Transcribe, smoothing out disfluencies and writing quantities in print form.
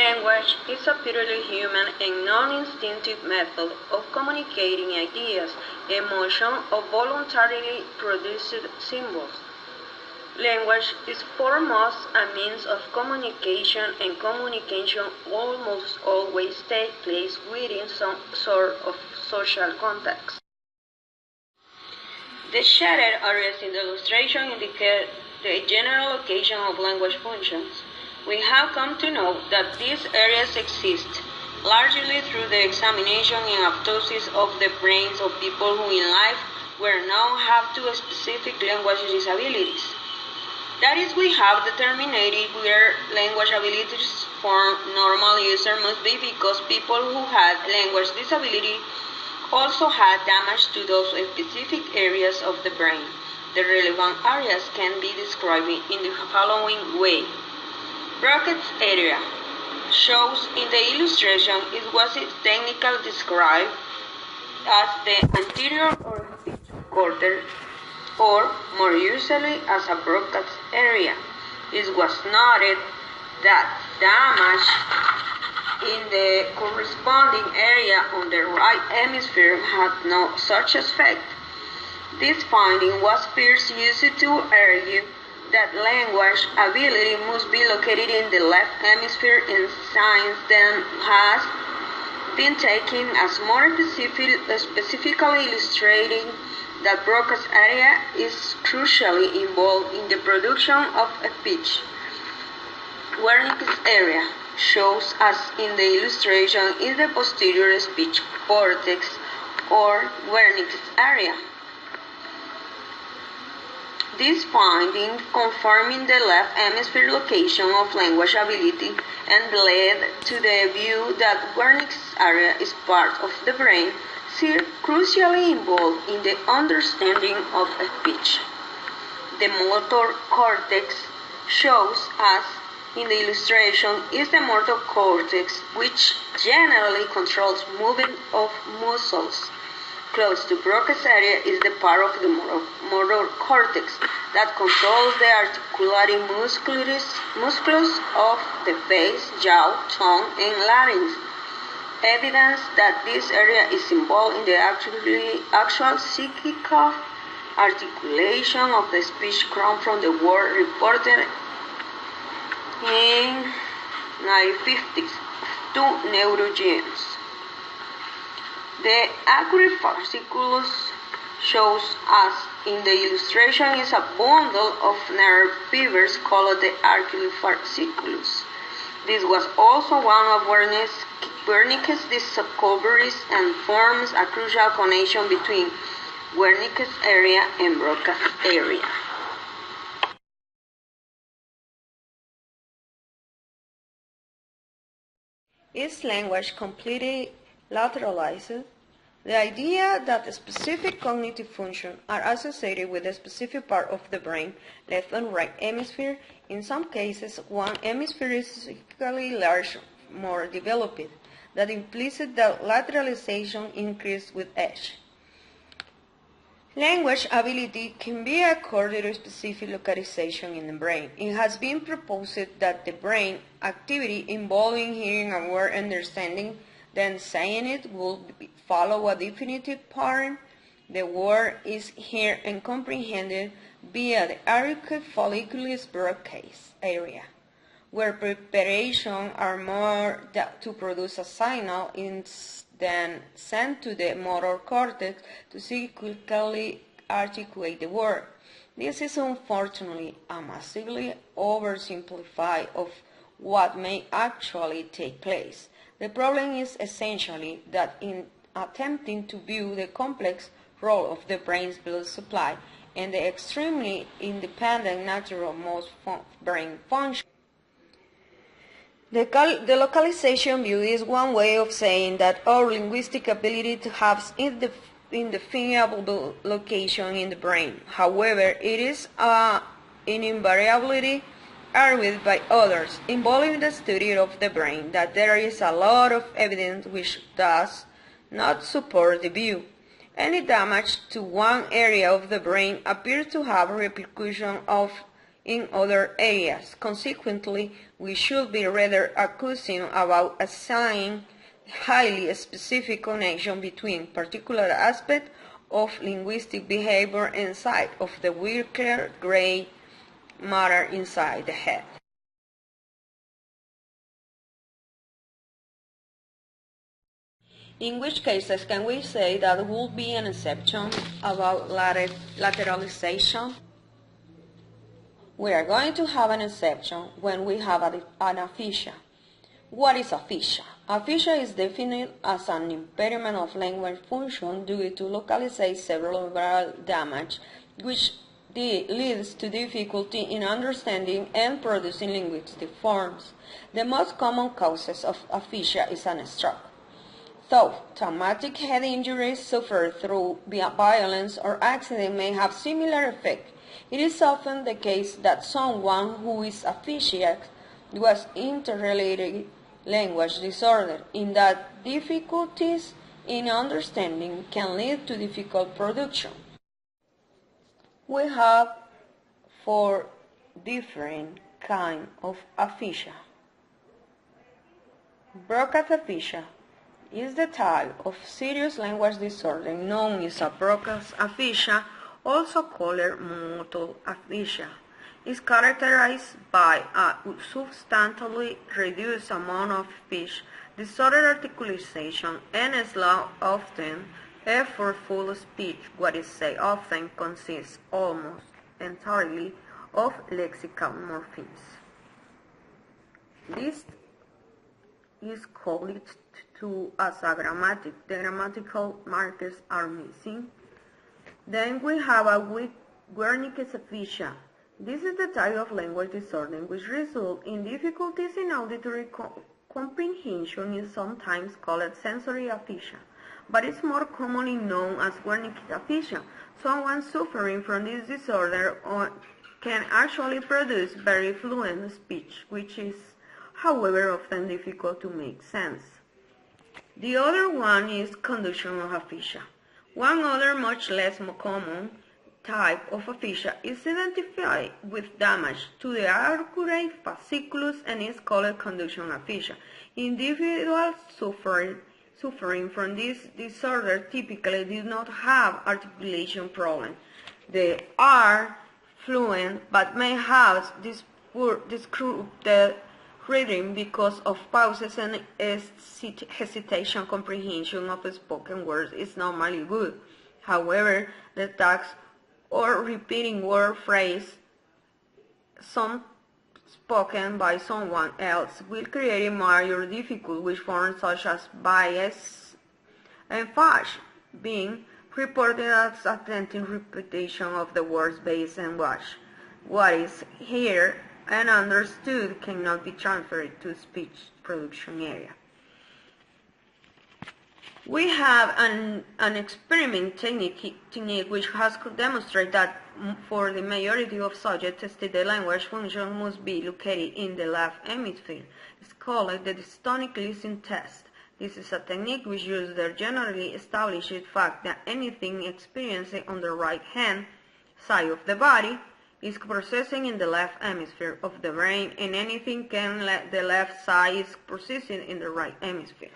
Language is a purely human and non-instinctive method of communicating ideas, emotion, or voluntarily produced symbols. Language is foremost a means of communication, and communication almost always takes place within some sort of social context. The shaded areas in the illustration indicate the general location of language functions. We have come to know that these areas exist largely through the examination and autopsies of the brains of people who in life were known have two specific language disabilities. That is, we have determined where language abilities for normal user must be, because people who had language disability also had damage to those specific areas of the brain. The relevant areas can be described in the following way. Brockett's area shows in the illustration it was technically described as the anterior or speech cortex, or more usually as a Brockett's area. It was noted that damage in the corresponding area on the right hemisphere had no such effect. This finding was first used to argue that language ability must be located in the left hemisphere in science, then has been taken as more specifically illustrating that Broca's area is crucially involved in the production of speech. Wernicke's area shows, as in the illustration, is the posterior speech cortex, or Wernicke's area. This finding confirming the left hemisphere location of language ability and led to the view that Wernicke's area is part of the brain crucially involved in the understanding of speech. The motor cortex shows, as in the illustration, is the motor cortex, which generally controls movement of muscles. Close to Broca's area is the part of the motor cortex that controls the articulating muscles of the face, jaw, tongue, and larynx. Evidence that this area is involved in the actual psychical articulation of the speech comes from the work reported in 1950s two neurogenes. The accurate fasciculus shows, as in the illustration, is a bundle of nerve fibers called the arcuate fasciculus. This was also one of Wernicke's discoveries and forms a crucial connection between Wernicke's area and Broca's area. Is language completely lateralized? The idea that specific cognitive functions are associated with a specific part of the brain, left and right hemisphere. In some cases, one hemisphere is significantly larger, more developed. That implies that lateralization increases with age. Language ability can be accorded to specific localization in the brain. It has been proposed that the brain activity involving hearing and word understanding, then saying it, will follow a definitive pattern. The word is heard and comprehended via the arcuate fasciculus Broca's area, where preparations are more to produce a signal then sent to the motor cortex to psychically articulate the word. This is unfortunately a massively oversimplified of what may actually take place. The problem is essentially that in attempting to view the complex role of the brain's blood supply and the extremely independent nature of most brain functions, the localization view is one way of saying that our linguistic ability to have indefinable location in the brain. However, it is invariably argued by others involving the study of the brain that there is a lot of evidence which does not support the view. Any damage to one area of the brain appears to have repercussions of in other areas. Consequently, we should be rather accustomed about assigning highly specific connection between particular aspects of linguistic behavior inside of the weaker gray matter inside the head. In which cases can we say that would be an exception about lateralization? We are going to have an exception when we have an aphasia. What is aphasia? Aphasia is defined as an impairment of language function due to localized cerebral damage, which leads to difficulty in understanding and producing linguistic forms. The most common causes of aphasia is a stroke. Though traumatic head injuries suffered through violence or accident may have similar effect, it is often the case that someone who is aphasiac was interrelated language disorder, in that difficulties in understanding can lead to difficult production. We have 4 different kinds of aphasia. Broca's aphasia is the type of serious language disorder known as a Broca's aphasia, also called motor aphasia. Is characterized by a substantially reduced amount of speech, disordered articulation, and slow, often effortful speech. What is said often consists almost entirely of lexical morphemes. This is called to as a the grammatical markers are missing. Then we have a Wernicke's aphasia. This is the type of language disorder which results in difficulties in auditory comprehension, is sometimes called sensory aphasia, but is more commonly known as Wernicke's aphasia. Someone suffering from this disorder can actually produce very fluent speech, which is, however, often difficult to make sense. The other one is conductional aphasia. One other much less common type of aphasia is identified with damage to the arcuate fasciculus and is called conduction aphasia. Individuals suffering from this disorder typically do not have articulation problems. They are fluent but may have disrupted reading because of pauses and hesitation. Comprehension of spoken words is normally good. However, the text or repeating word phrase some spoken by someone else will create a major difficulty with forms such as bias and fash being reported as authentic repetition of the words based on what is here and understood cannot be transferred to speech production area. We have an experiment technique which has demonstrated that for the majority of subjects tested, the language function must be located in the left hemisphere. It's called the dystonic listening test. This is a technique which uses the generally established fact that anything experienced on the right hand side of the body is processing in the left hemisphere of the brain, and anything the left side is processing in the right hemisphere.